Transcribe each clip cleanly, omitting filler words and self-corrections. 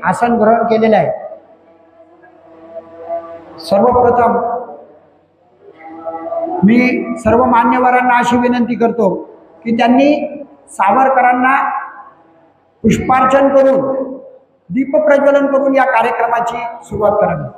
आसन ग्रहण केलेलं आहे। सर्वप्रथम मी सर्व मान्यवरांना अशी विनंती करतो की त्यांनी सावरकरांना पुष्पार्चन करून दीप प्रज्वलन करून या कार्यक्रमाची सुरुवात करावी।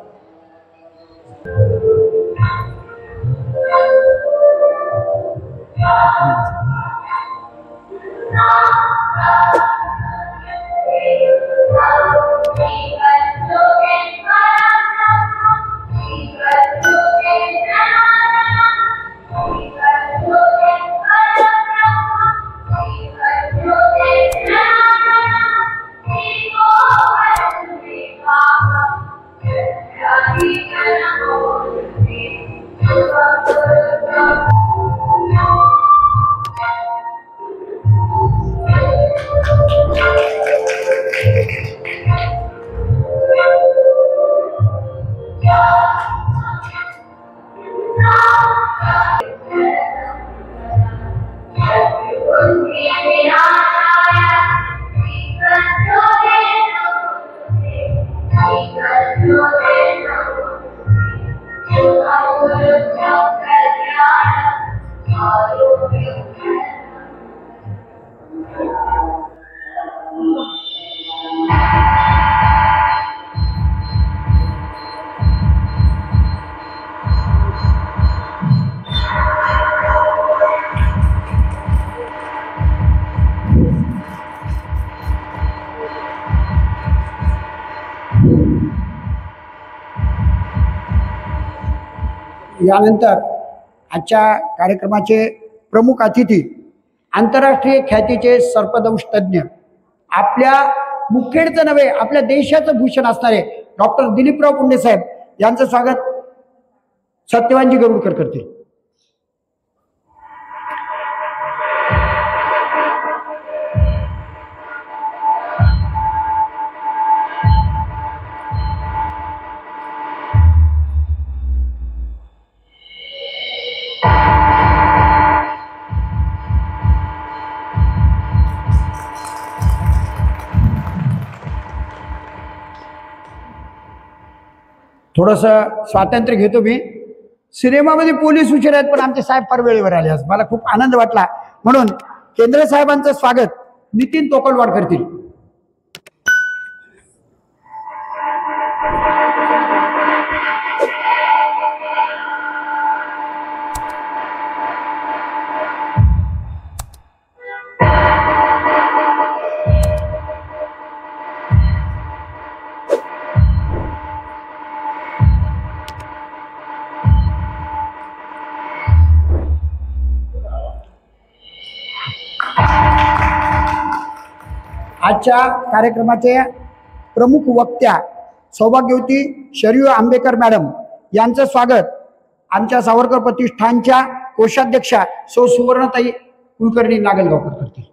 यानंतर आजच्या कार्यक्रमाचे प्रमुख अतिथी आंतरराष्ट्रीय ख्यातीचे सर्पदंश तज्ञ आपल्या मुखेडचं नव्हे आपल्या देशाचं भूषण असणारे डॉक्टर दिलीपराव पुंडे साहेब यांचं स्वागत सत्यवानजी गरुडकर करतील। थोडंसं स्वातंत्र्य घेतो मी। सिनेमामध्ये पोलीस उशीर आहेत पण आमचे साहेब फार वेळेवर आले आज मला खूप आनंद वाटला म्हणून केंद्र साहेबांचं स्वागत नितीन तोकलवाड करतील। आजच्या कार्यक्रमाचे प्रमुख वक्त्या सौभाग्यवती शरयू आंबेकर मॅडम यांचं स्वागत आमच्या सावरकर प्रतिष्ठानच्या कोषाध्यक्षा सौ सुवर्णताई कुलकर्णी नागलगावकर करतील।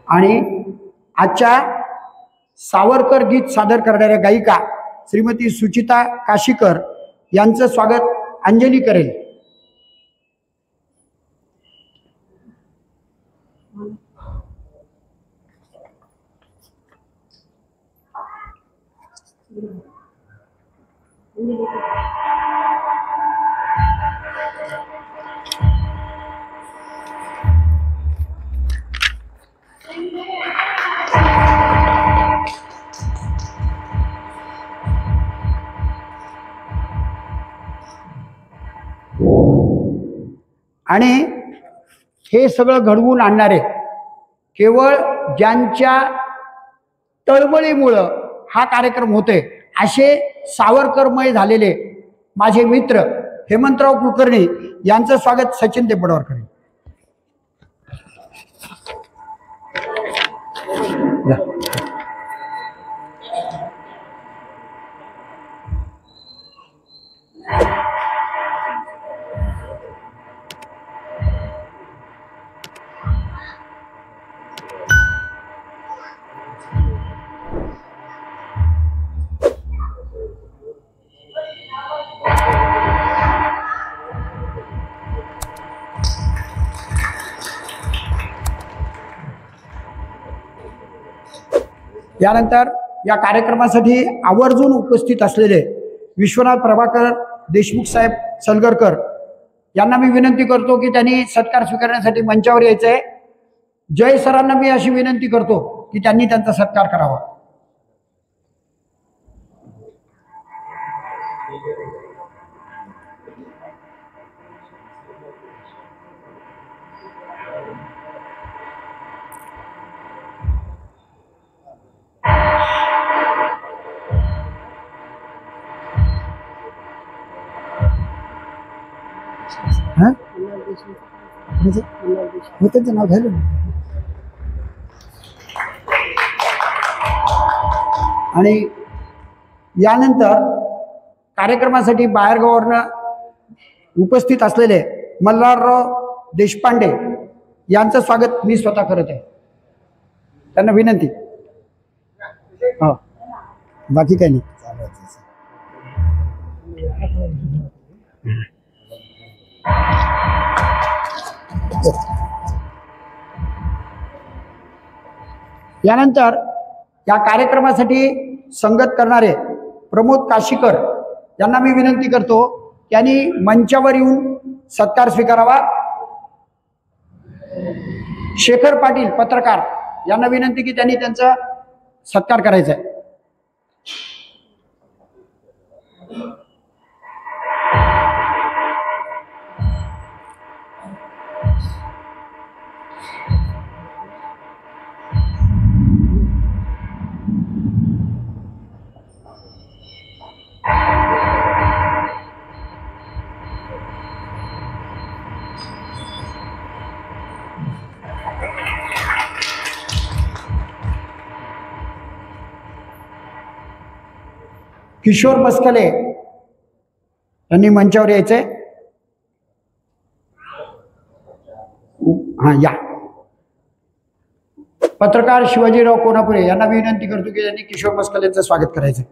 आणि आजच्या सावरकर गीत सादर करणाऱ्या गायिका श्रीमती सुचिता काशीकर यांचं स्वागत अंजली करेल। आणि हे सगळं घडवून आणणारे केवळ ज्यांच्या तळमळीमुळं हा कार्यक्रम होतोय असे सावरकरमय झालेले माझे मित्र हेमंतराव कुलकर्णी यांचं स्वागत सचिन देपडवार करेल। यानंतर या कार्यक्रमासाठी आवर्जून उपस्थित असलेले विश्वनाथ प्रभाकर देशमुख साहेब सलगरकर यांना मी विनंती करतो की त्यांनी सत्कार स्वीकारण्यासाठी मंचावर यायचं आहे. जय सरांना मी अशी विनंती करतो की त्यांनी त्यांचा सत्कार करावा. त्यांचं नाव घ्यायला आणि यानंतर कार्यक्रमासाठी बाहेरगावावरनं उपस्थित असलेले मल्हारराव देशपांडे यांचं स्वागत मी स्वतः करत आहे. त्यांना विनंती. हो, बाकी काही नाही. यानंतर या कार्यक्रमासाठी संगत करणारे प्रमोद काशीकर यांना मी विनंती करतो त्यांनी मंचावर येऊन सत्कार स्वीकारावा. शेखर पाटील पत्रकार यांना विनंती की त्यांनी त्यांचा सत्कार करायचा आहे. किशोर मस्कले यांनी मंचावर यायचंय. हा या. पत्रकार शिवाजीराव कोनापुरे यांना विनंती करतो की त्यांनी किशोर मस्कलेंचं स्वागत करायचं.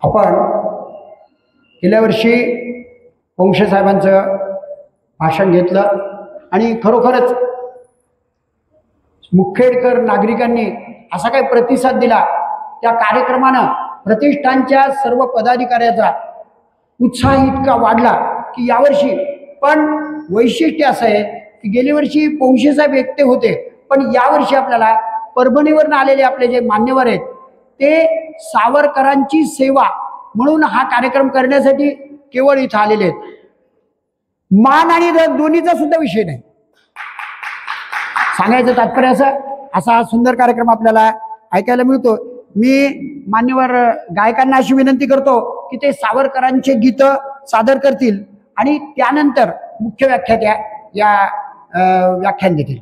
आपण गेल्या वर्षी वंशे साहेबांचं भाषण घेतलं आणि खरोखरच मुखेडकर नागरिकांनी असा काही प्रतिसाद दिला. त्या कार्यक्रमानं प्रतिष्ठानच्या सर्व पदाधिकाऱ्याचा उत्साह इतका वाढला की यावर्षी पण वैशिष्ट्य असं आहे की गेल्या वर्षी वंशे साहेब एकटे होते, पण यावर्षी आपल्याला परभणीवरून आलेले आपले जे मान्यवर आहेत ते सावरकरांची सेवा म्हणून हा कार्यक्रम करण्यासाठी केवळ इथं आलेले आहेत. मान आणि दोन्हीचा सुद्धा विषय नाही. सांगायचं तात्पर्य असा हा सुंदर कार्यक्रम आपल्याला ऐकायला मिळतो. मी मान्यवर गायकांना अशी विनंती करतो की ते सावरकरांचे गीत सादर करतील आणि त्यानंतर मुख्य व्याख्यात्या या व्याख्यान देतील.